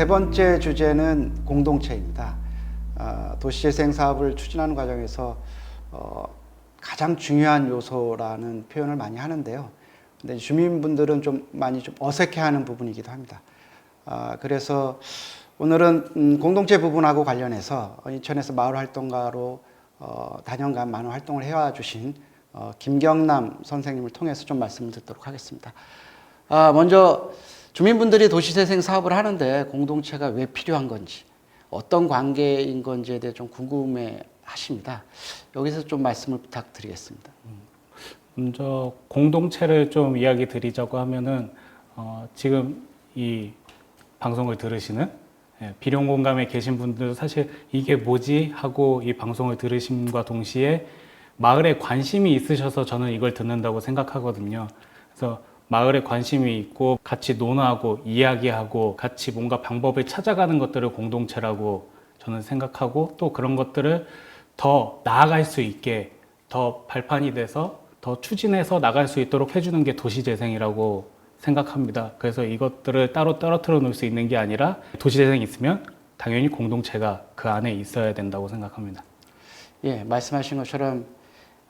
세 번째 주제는 공동체입니다. 도시재생 사업을 추진하는 과정에서 가장 중요한 요소라는 표현을 많이 하는데요. 근데 주민분들은 좀 많이 어색해하는 부분이기도 합니다. 그래서 오늘은 공동체 부분하고 관련해서 인천에서 마을활동가로 다년간 많은 활동을 해와 주신 김경남 선생님을 통해서 좀 말씀을 듣도록 하겠습니다. 먼저 주민분들이 도시재생 사업을 하는데 공동체가 왜 필요한 건지, 어떤 관계인 건지에 대해 좀 궁금해 하십니다. 여기서 좀 말씀을 부탁드리겠습니다. 먼저 공동체를 좀 이야기 드리자고 하면은 지금 이 방송을 들으시는 비룡공감에 계신 분들도 사실 이게 뭐지 하고 이 방송을 들으심과 동시에 마을에 관심이 있으셔서 저는 이걸 듣는다고 생각하거든요. 그래서 마을에 관심이 있고 같이 논하고 이야기하고 같이 뭔가 방법을 찾아가는 것들을 공동체라고 저는 생각하고, 또 그런 것들을 더 나아갈 수 있게 더 발판이 돼서 더 추진해서 나갈 수 있도록 해주는 게 도시재생이라고 생각합니다. 그래서 이것들을 따로 떨어뜨려 놓을 수 있는 게 아니라 도시재생이 있으면 당연히 공동체가 그 안에 있어야 된다고 생각합니다. 예, 말씀하신 것처럼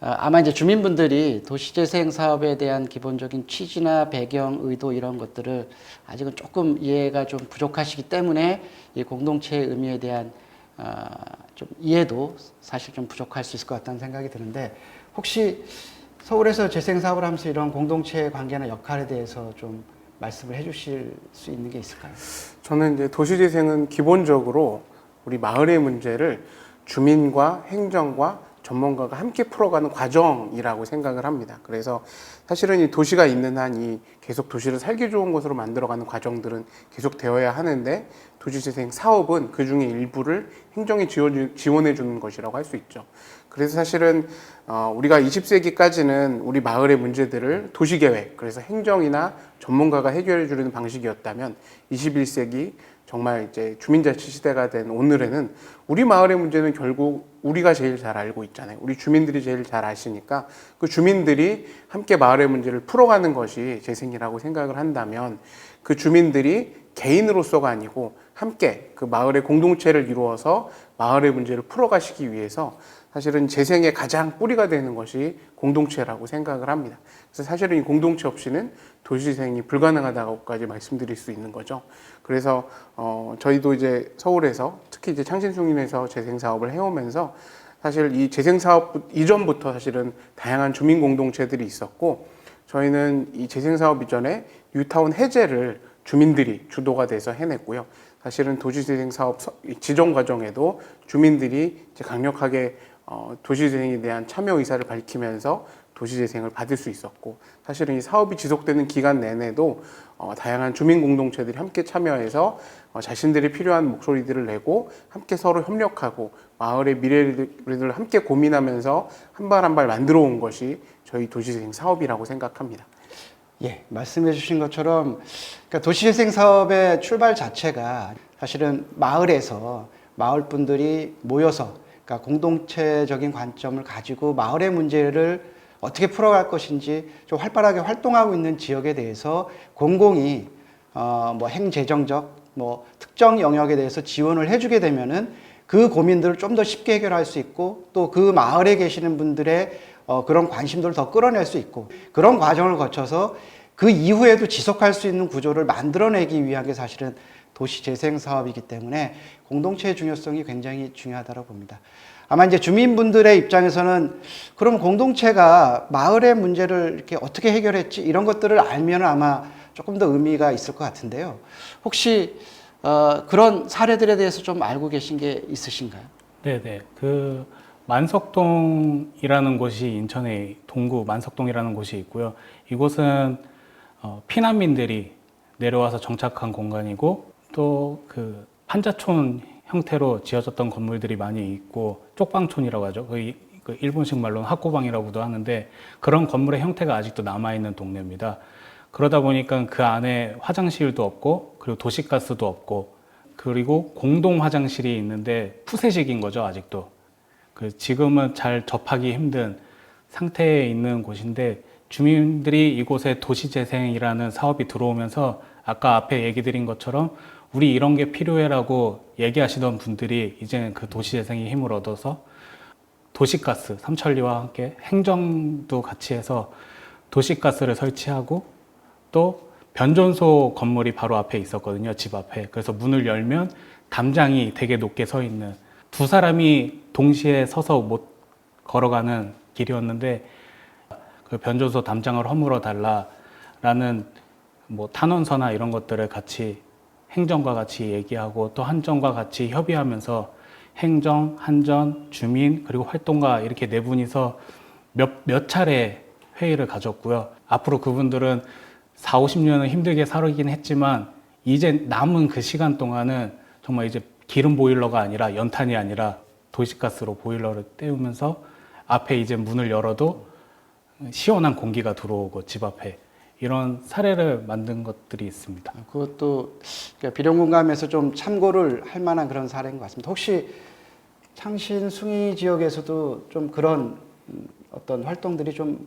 아마 이제 주민분들이 도시재생 사업에 대한 기본적인 취지나 배경, 의도 이런 것들을 아직은 조금 이해가 좀 부족하시기 때문에 이 공동체의 의미에 대한 좀 이해도 사실 좀 부족할 수 있을 것 같다는 생각이 드는데, 혹시 서울에서 재생 사업을 하면서 이런 공동체의 관계나 역할에 대해서 좀 말씀을 해주실 수 있는 게 있을까요? 저는 이제 도시재생은 기본적으로 우리 마을의 문제를 주민과 행정과 전문가가 함께 풀어가는 과정이라고 생각을 합니다. 그래서 사실은 이 도시가 있는 한 이 계속 도시를 살기 좋은 곳으로 만들어가는 과정들은 계속 되어야 하는데, 도시재생 사업은 그 중에 일부를 행정이 지원해 주는 것이라고 할 수 있죠. 그래서 사실은 우리가 20세기까지는 우리 마을의 문제들을 도시계획, 그래서 행정이나 전문가가 해결해 주는 방식이었다면 21세기 정말 이제 주민자치 시대가 된 오늘에는 우리 마을의 문제는 결국 우리가 제일 잘 알고 있잖아요. 우리 주민들이 제일 잘 아시니까 그 주민들이 함께 마을의 문제를 풀어가는 것이 재생이라고 생각을 한다면, 그 주민들이 개인으로서가 아니고 함께 그 마을의 공동체를 이루어서 마을의 문제를 풀어가시기 위해서 사실은 재생의 가장 뿌리가 되는 것이 공동체라고 생각을 합니다. 그래서 사실은 이 공동체 없이는 도시재생이 불가능하다고까지 말씀드릴 수 있는 거죠. 그래서 저희도 이제 서울에서 특히 이제 창신숭인에서 재생 사업을 해오면서 사실 이 재생 사업 이전부터 사실은 다양한 주민 공동체들이 있었고, 저희는 이 재생 사업 이전에 뉴타운 해제를 주민들이 주도가 돼서 해냈고요. 사실은 도시재생 사업 지정 과정에도 주민들이 이제 강력하게 도시재생에 대한 참여 의사를 밝히면서 도시재생을 받을 수 있었고, 사실은 이 사업이 지속되는 기간 내내도 다양한 주민 공동체들이 함께 참여해서 자신들이 필요한 목소리들을 내고 함께 서로 협력하고 마을의 미래를 함께 고민하면서 한 발 한 발 만들어 온 것이 저희 도시재생 사업이라고 생각합니다. 예, 말씀해 주신 것처럼 그러니까 도시재생 사업의 출발 자체가 사실은 마을에서 마을 분들이 모여서, 그러니까 공동체적인 관점을 가지고 마을의 문제를 어떻게 풀어갈 것인지 좀 활발하게 활동하고 있는 지역에 대해서 공공이 뭐 행재정적 뭐 특정 영역에 대해서 지원을 해주게 되면은 그 고민들을 좀 더 쉽게 해결할 수 있고, 또 그 마을에 계시는 분들의 그런 관심들을 더 끌어낼 수 있고, 그런 과정을 거쳐서 그 이후에도 지속할 수 있는 구조를 만들어내기 위한 게 사실은 도시재생 사업이기 때문에 공동체의 중요성이 굉장히 중요하다고 봅니다. 아마 이제 주민분들의 입장에서는 그럼 공동체가 마을의 문제를 이렇게 어떻게 해결했지, 이런 것들을 알면 아마 조금 더 의미가 있을 것 같은데요. 혹시 그런 사례들에 대해서 좀 알고 계신 게 있으신가요? 네네. 그 만석동이라는 곳이 인천의 동구 만석동이라는 곳이 있고요. 이곳은 피난민들이 내려와서 정착한 공간이고, 또 그 판자촌 형태로 지어졌던 건물들이 많이 있고, 쪽방촌이라고 하죠. 그 일본식 말로는 학고방이라고도 하는데, 그런 건물의 형태가 아직도 남아있는 동네입니다. 그러다 보니까 그 안에 화장실도 없고, 그리고 도시가스도 없고, 그리고 공동 화장실이 있는데 푸세식인 거죠, 아직도. 지금은 잘 접하기 힘든 상태에 있는 곳인데, 주민들이 이곳에 도시재생이라는 사업이 들어오면서 아까 앞에 얘기 드린 것처럼 우리 이런 게 필요해라고 얘기하시던 분들이 이제는 그 도시재생이 힘을 얻어서 도시가스, 삼천리와 함께 행정도 같이 해서 도시가스를 설치하고 또 변전소 건물이 바로 앞에 있었거든요. 집 앞에. 그래서 문을 열면 담장이 되게 높게 서 있는, 두 사람이 동시에 서서 못 걸어가는 길이었는데 그 변전소 담장을 허물어 달라라는 뭐 탄원서나 이런 것들을 같이 행정과 같이 얘기하고 또 한정과 같이 협의하면서 행정, 한전, 주민 그리고 활동가 이렇게 네 분이서 몇 차례 회의를 가졌고요. 앞으로 그분들은 4, 50년은 힘들게 살긴 했지만 이제 남은 그 시간 동안은 정말 이제 기름 보일러가 아니라 연탄이 아니라 도시가스로 보일러를 때우면서 앞에 이제 문을 열어도 시원한 공기가 들어오고 집 앞에 이런 사례를 만든 것들이 있습니다. 그것도 그러니까 비룡공감에서 좀 참고를 할 만한 그런 사례인 것 같습니다. 혹시 창신 숭이 지역에서도 좀 그런 어떤 활동들이 좀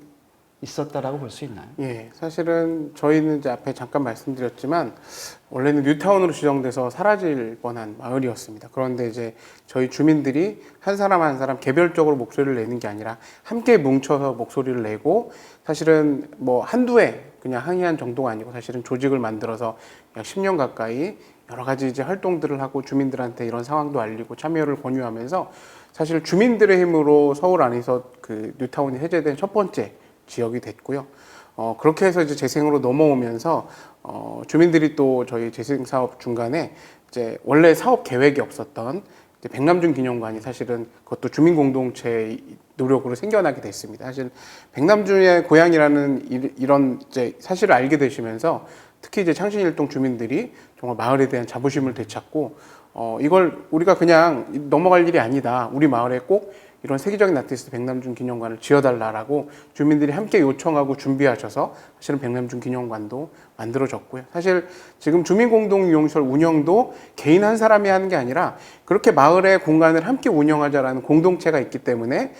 있었다라고 볼 수 있나요? 예, 사실은 저희는 이제 앞에 잠깐 말씀드렸지만 원래는 뉴타운으로 지정돼서 사라질 뻔한 마을이었습니다. 그런데 이제 저희 주민들이 한 사람 한 사람 개별적으로 목소리를 내는 게 아니라 함께 뭉쳐서 목소리를 내고 사실은 뭐 한두 해 그냥 항의한 정도가 아니고 사실은 조직을 만들어서 약 10년 가까이 여러 가지 이제 활동들을 하고 주민들한테 이런 상황도 알리고 참여를 권유하면서 사실 주민들의 힘으로 서울 안에서 그 뉴타운이 해제된 첫 번째 지역이 됐고요. 그렇게 해서 이제 재생으로 넘어오면서 주민들이 또 저희 재생 사업 중간에 이제 원래 사업 계획이 없었던 이제 백남준 기념관이 사실은 그것도 주민 공동체 노력으로 생겨나게 됐습니다. 사실 백남준의 고향이라는 이런 이제 사실을 알게 되시면서 특히 이제 창신일동 주민들이 정말 마을에 대한 자부심을 되찾고 이걸 우리가 그냥 넘어갈 일이 아니다. 우리 마을에 꼭 이런 세계적인 아티스트 백남준 기념관을 지어달라라고 주민들이 함께 요청하고 준비하셔서 사실은 백남준 기념관도 만들어졌고요. 사실 지금 주민공동이용시설 운영도 개인 한 사람이 하는 게 아니라 그렇게 마을의 공간을 함께 운영하자라는 공동체가 있기 때문에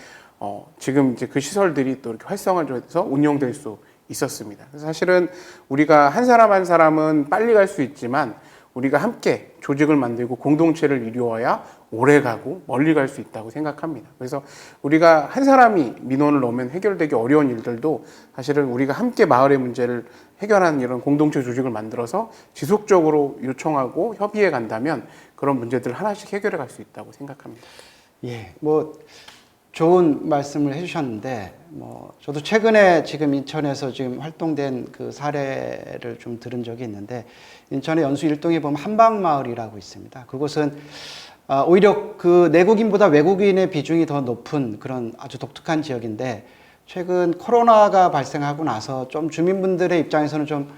지금 이제 그 시설들이 또 이렇게 활성화돼서 운영될 수 있었습니다. 사실은 우리가 한 사람 한 사람은 빨리 갈 수 있지만 우리가 함께 조직을 만들고 공동체를 이루어야 오래 가고 멀리 갈 수 있다고 생각합니다. 그래서 우리가 한 사람이 민원을 넣으면 해결되기 어려운 일들도 사실은 우리가 함께 마을의 문제를 해결하는 이런 공동체 조직을 만들어서 지속적으로 요청하고 협의해 간다면 그런 문제들을 하나씩 해결해 갈 수 있다고 생각합니다. 예, 뭐 좋은 말씀을 해주셨는데, 저도 최근에 지금 인천에서 지금 활동된 그 사례를 좀 들은 적이 있는데, 인천의 연수 일동에 보면 한방마을이라고 있습니다. 그곳은 오히려 그 내국인보다 외국인의 비중이 더 높은 그런 아주 독특한 지역인데, 최근 코로나가 발생하고 나서 좀 주민분들의 입장에서는 좀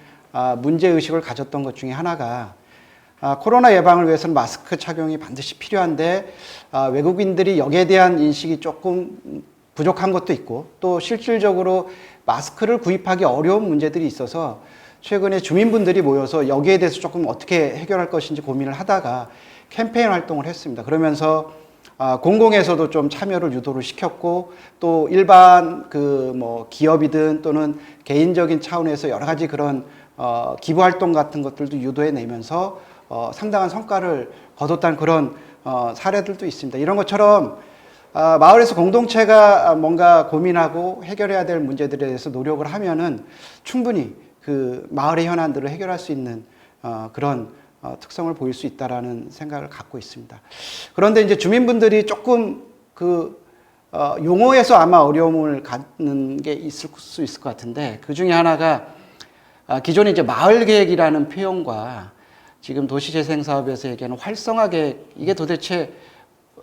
문제의식을 가졌던 것 중에 하나가 코로나 예방을 위해서는 마스크 착용이 반드시 필요한데 외국인들이 여기에 대한 인식이 조금 부족한 것도 있고 또 실질적으로 마스크를 구입하기 어려운 문제들이 있어서 최근에 주민분들이 모여서 여기에 대해서 조금 어떻게 해결할 것인지 고민을 하다가 캠페인 활동을 했습니다. 그러면서 공공에서도 좀 참여를 유도를 시켰고 또 일반 기업이든 또는 개인적인 차원에서 여러 가지 그런 기부 활동 같은 것들도 유도해 내면서 상당한 성과를 거뒀다는 그런 사례들도 있습니다. 이런 것처럼 마을에서 공동체가 뭔가 고민하고 해결해야 될 문제들에 대해서 노력을 하면은 충분히 그 마을의 현안들을 해결할 수 있는 그런 특성을 보일 수 있다라는 생각을 갖고 있습니다. 그런데 이제 주민분들이 조금 용어에서 아마 어려움을 갖는 게 있을 수 있을 것 같은데 그 중에 하나가 기존에 이제 마을 계획이라는 표현과 지금 도시재생 사업에서 얘기하는 활성화 계획, 이게 도대체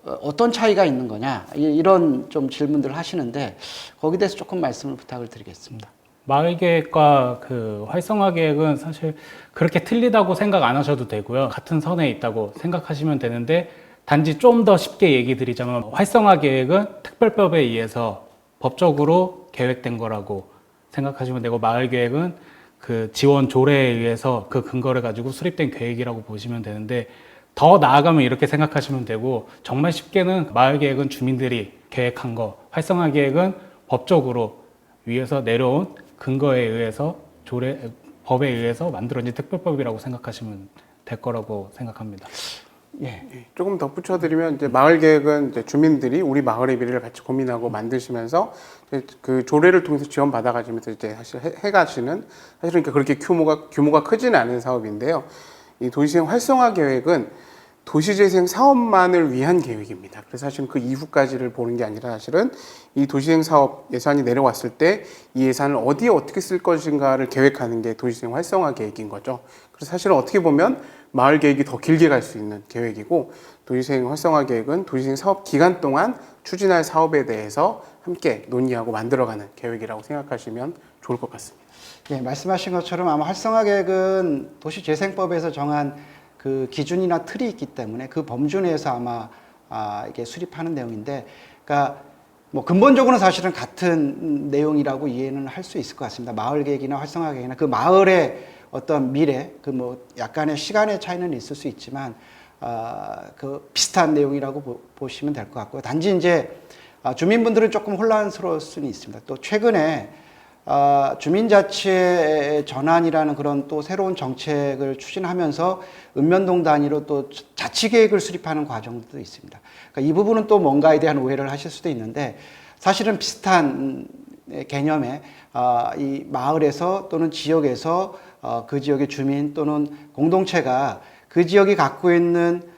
어떤 차이가 있는 거냐, 이런 좀 질문들을 하시는데 거기에 대해서 조금 말씀을 부탁을 드리겠습니다. 마을 계획과 그 활성화 계획은 사실 그렇게 틀리다고 생각 안 하셔도 되고요. 같은 선에 있다고 생각하시면 되는데 단지 좀 더 쉽게 얘기 드리자면 활성화 계획은 특별법에 의해서 법적으로 계획된 거라고 생각하시면 되고 마을 계획은 그 지원 조례에 의해서 그 근거를 가지고 수립된 계획이라고 보시면 되는데 더 나아가면 이렇게 생각하시면 되고 정말 쉽게는 마을 계획은 주민들이 계획한 거, 활성화 계획은 법적으로 위에서 내려온 근거에 의해서 법에 의해서 만들어진 특별법이라고 생각하시면 될 거라고 생각합니다. 예. 조금 덧붙여드리면 이제 마을 계획은 이제 주민들이 우리 마을의 미래를 같이 고민하고 만드시면서 이제 그 조례를 통해서 지원 받아가시면서 이제 사실 해가시는 사실은 그렇게 규모가 크지는 않은 사업인데요. 이 도시재생 활성화 계획은 도시재생 사업만을 위한 계획입니다. 그래서 사실은 그 이후까지를 보는 게 아니라 사실은 이 도시재생 사업 예산이 내려왔을 때 이 예산을 어디에 어떻게 쓸 것인가를 계획하는 게 도시재생 활성화 계획인 거죠. 그래서 사실은 어떻게 보면 마을 계획이 더 길게 갈 수 있는 계획이고 도시재생 활성화 계획은 도시재생 사업 기간 동안 추진할 사업에 대해서 함께 논의하고 만들어가는 계획이라고 생각하시면 좋을 것 같습니다. 예, 말씀하신 것처럼 아마 활성화 계획은 도시재생법에서 정한 그 기준이나 틀이 있기 때문에 그 범주 내에서 아마 이게 수립하는 내용인데, 그러니까 뭐 근본적으로는 사실은 같은 내용이라고 이해는 할 수 있을 것 같습니다. 마을 계획이나 활성화 계획이나 그 마을의 어떤 미래, 그 뭐 약간의 시간의 차이는 있을 수 있지만 그 비슷한 내용이라고 보시면 될 것 같고요. 단지 이제 주민분들은 조금 혼란스러울 수는 있습니다. 또 최근에 주민자치의 전환이라는 그런 또 새로운 정책을 추진하면서 읍면동 단위로 또 자치계획을 수립하는 과정도 있습니다. 그러니까 이 부분은 또 뭔가에 대한 오해를 하실 수도 있는데 사실은 비슷한 개념의 이 마을에서 또는 지역에서 그 지역의 주민 또는 공동체가 그 지역이 갖고 있는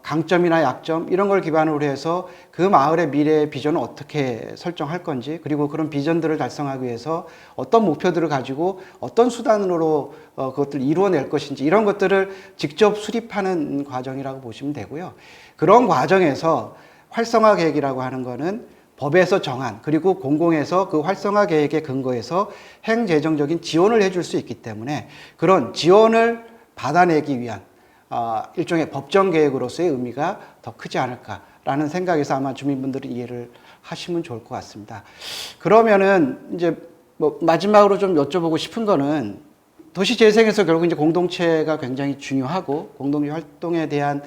강점이나 약점 이런 걸 기반으로 해서 그 마을의 미래의 비전을 어떻게 설정할 건지, 그리고 그런 비전들을 달성하기 위해서 어떤 목표들을 가지고 어떤 수단으로 그것들을 이루어낼 것인지 이런 것들을 직접 수립하는 과정이라고 보시면 되고요. 그런 과정에서 활성화 계획이라고 하는 거는 법에서 정한, 그리고 공공에서 그 활성화 계획에 근거해서 행재정적인 지원을 해줄 수 있기 때문에 그런 지원을 받아내기 위한 일종의 법정 계획으로서의 의미가 더 크지 않을까라는 생각에서 아마 주민분들이 이해를 하시면 좋을 것 같습니다. 그러면은 이제 뭐 마지막으로 좀 여쭤보고 싶은 거는 도시재생에서 결국 이제 공동체가 굉장히 중요하고 공동체 활동에 대한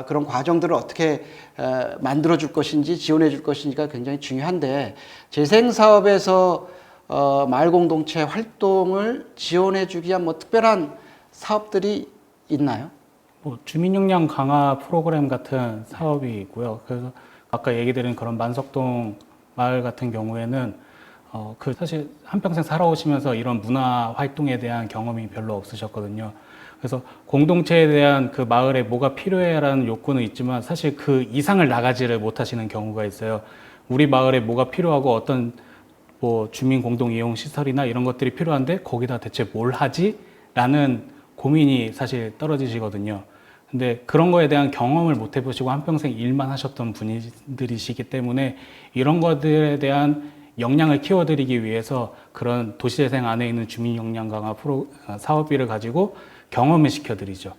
그런 과정들을 어떻게 만들어 줄 것인지 지원해 줄 것인지가 굉장히 중요한데, 재생 사업에서 마을 공동체 활동을 지원해 주기 위한 뭐 특별한 사업들이 있나요? 뭐 주민 역량 강화 프로그램 같은 사업이 있고요. 그래서 아까 얘기 드린 그런 만석동 마을 같은 경우에는 그 사실 한평생 살아오시면서 이런 문화 활동에 대한 경험이 별로 없으셨거든요. 그래서 공동체에 대한 그 마을에 뭐가 필요해라는 욕구는 있지만 사실 그 이상을 나가지를 못하시는 경우가 있어요. 우리 마을에 뭐가 필요하고 어떤 뭐 주민 공동 이용 시설이나 이런 것들이 필요한데 거기다 대체 뭘 하지? 라는 고민이 사실 떨어지시거든요. 근데 그런 거에 대한 경험을 못 해보시고 한평생 일만 하셨던 분들이시기 때문에 이런 것들에 대한 역량을 키워드리기 위해서 그런 도시재생 안에 있는 주민 역량 강화 사업비를 가지고 경험을 시켜드리죠.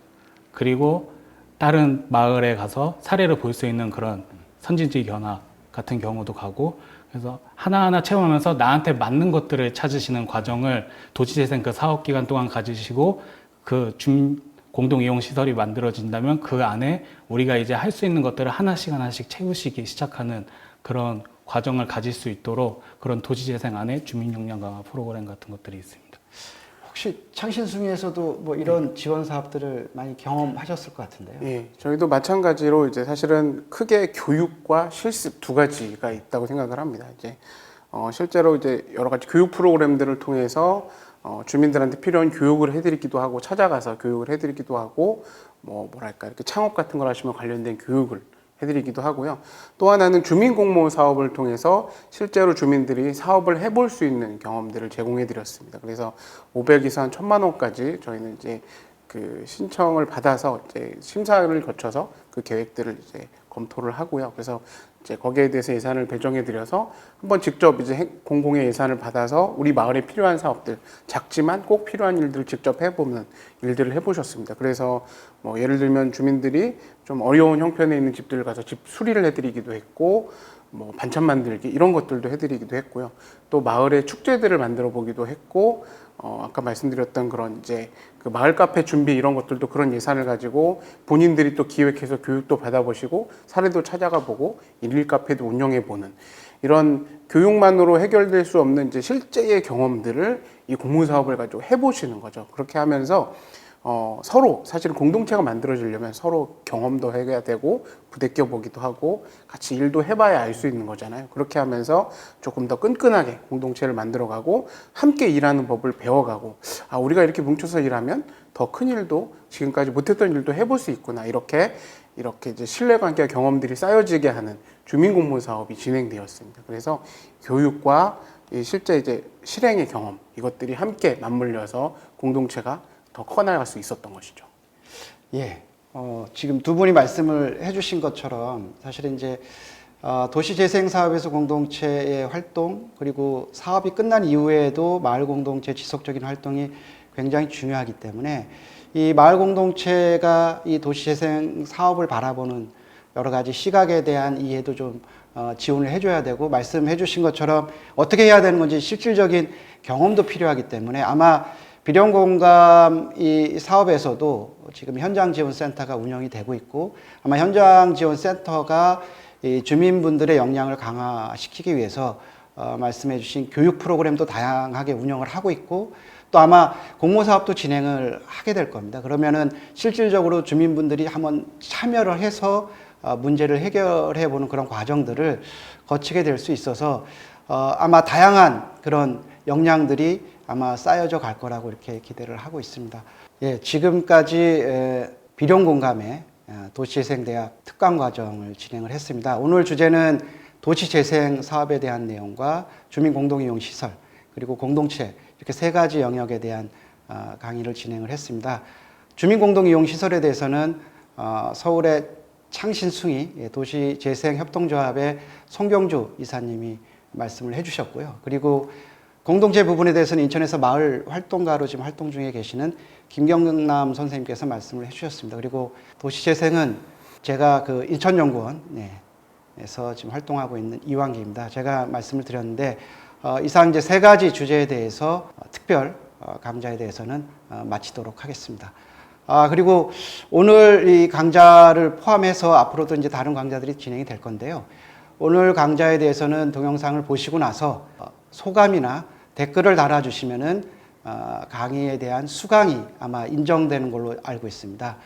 그리고 다른 마을에 가서 사례를 볼 수 있는 그런 선진지 견학 같은 경우도 가고, 그래서 하나하나 체험하면서 나한테 맞는 것들을 찾으시는 과정을 도시재생 그 사업 기간 동안 가지시고, 그 주민 공동 이용 시설이 만들어진다면 그 안에 우리가 이제 할 수 있는 것들을 하나씩 채우시기 시작하는 그런 과정을 가질 수 있도록 그런 도시재생 안에 주민 역량 강화 프로그램 같은 것들이 있습니다. 혹시 창신숭이에서도 뭐 이런 지원 사업들을 많이 경험하셨을 것 같은데요. 예, 저희도 마찬가지로 이제 사실은 크게 교육과 실습 두 가지가 있다고 생각을 합니다. 이제 실제로 이제 여러 가지 교육 프로그램들을 통해서 주민들한테 필요한 교육을 해드리기도 하고, 찾아가서 교육을 해드리기도 하고, 뭐랄까 이렇게 창업 같은 걸 하시면 관련된 교육을 해드리기도 하고요. 또 하나는 주민공모 사업을 통해서 실제로 주민들이 사업을 해볼 수 있는 경험들을 제공해드렸습니다. 그래서 500에서 한 1000만 원까지 저희는 이제 그 신청을 받아서 이제 심사를 거쳐서 그 계획들을 이제 검토를 하고요. 그래서 이제 거기에 대해서 예산을 배정해드려서 한번 직접 이제 공공의 예산을 받아서 우리 마을에 필요한 사업들, 작지만 꼭 필요한 일들을 직접 해보는 일들을 해보셨습니다. 그래서 뭐 예를 들면 주민들이 좀 어려운 형편에 있는 집들을 가서 집 수리를 해드리기도 했고, 뭐 반찬 만들기 이런 것들도 해드리기도 했고요. 또 마을에 축제들을 만들어 보기도 했고, 아까 말씀드렸던 그런 이제 그 마을 카페 준비 이런 것들도 그런 예산을 가지고 본인들이 또 기획해서 교육도 받아보시고 사례도 찾아가 보고 일일 카페도 운영해 보는 이런 교육만으로 해결될 수 없는 이제 실제의 경험들을 이 공모 사업을 가지고 해보시는 거죠. 그렇게 하면서 서로 사실은 공동체가 만들어지려면 서로 경험도 해야 되고 부대껴 보기도 하고 같이 일도 해봐야 알 수 있는 거잖아요. 그렇게 하면서 조금 더 끈끈하게 공동체를 만들어가고 함께 일하는 법을 배워가고 우리가 이렇게 뭉쳐서 일하면 더 큰 일도 지금까지 못했던 일도 해볼 수 있구나 이렇게 이제 신뢰관계와 경험들이 쌓여지게 하는 주민공무 사업이 진행되었습니다. 그래서 교육과 실제 이제 실행의 경험 이것들이 함께 맞물려서 공동체가 더 커나갈 수 있었던 것이죠. 예. 지금 두 분이 말씀을 해주신 것처럼 사실은 이제 도시재생사업에서 공동체의 활동 그리고 사업이 끝난 이후에도 마을 공동체 지속적인 활동이 굉장히 중요하기 때문에 이 마을 공동체가 이 도시재생 사업을 바라보는 여러 가지 시각에 대한 이해도 좀 지원을 해줘야 되고 말씀해 주신 것처럼 어떻게 해야 되는 건지 실질적인 경험도 필요하기 때문에 아마 비룡공감 이 사업에서도 지금 현장지원센터가 운영이 되고 있고 아마 현장지원센터가 이 주민분들의 역량을 강화시키기 위해서 말씀해 주신 교육 프로그램도 다양하게 운영을 하고 있고 또 아마 공모사업도 진행을 하게 될 겁니다. 그러면은 실질적으로 주민분들이 한번 참여를 해서 문제를 해결해 보는 그런 과정들을 거치게 될 수 있어서 아마 다양한 그런 역량들이 아마 쌓여져 갈 거라고 이렇게 기대를 하고 있습니다. 예, 지금까지 비룡공감의 도시재생대학 특강과정을 진행을 했습니다. 오늘 주제는 도시재생 사업에 대한 내용과 주민공동이용시설 그리고 공동체 이렇게 세 가지 영역에 대한 강의를 진행을 했습니다. 주민공동이용시설에 대해서는 서울의 창신숭이 도시재생협동조합의 송경주 이사님이 말씀을 해주셨고요. 그리고 공동체 부분에 대해서는 인천에서 마을 활동가로 지금 활동 중에 계시는 김경남 선생님께서 말씀을 해주셨습니다. 그리고 도시재생은 제가 그 인천연구원에서 지금 활동하고 있는 이완기입니다. 제가 말씀을 드렸는데 이상 이제 세 가지 주제에 대해서 특별 강좌에 대해서는 마치도록 하겠습니다. 그리고 오늘 이 강좌를 포함해서 앞으로도 이제 다른 강좌들이 진행이 될 건데요. 오늘 강좌에 대해서는 동영상을 보시고 나서 소감이나 댓글을 달아주시면은 강의에 대한 수강이 아마 인정되는 걸로 알고 있습니다.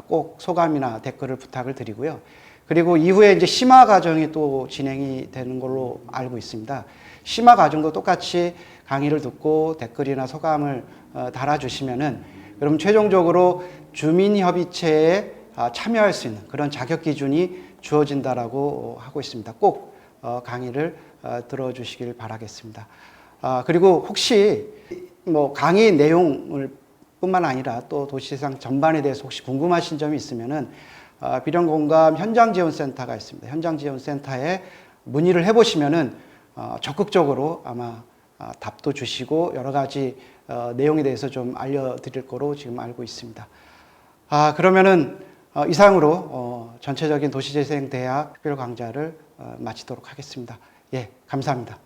꼭 소감이나 댓글을 부탁을 드리고요. 그리고 이후에 이제 심화 과정이 또 진행이 되는 걸로 알고 있습니다. 심화 과정도 똑같이 강의를 듣고 댓글이나 소감을 달아주시면은 그럼 최종적으로 주민협의체에 참여할 수 있는 그런 자격 기준이 주어진다라고 하고 있습니다. 꼭 강의를 들어주시길 바라겠습니다. 그리고 혹시 뭐 강의 내용을 뿐만 아니라 또 도시재생 전반에 대해서 혹시 궁금하신 점이 있으면은 비룡공감 현장지원센터가 있습니다. 현장지원센터에 문의를 해보시면은 적극적으로 아마 답도 주시고 여러 가지 내용에 대해서 좀 알려드릴 거로 지금 알고 있습니다. 그러면은 이상으로 전체적인 도시재생대학 특별 강좌를 마치도록 하겠습니다. 예, 감사합니다.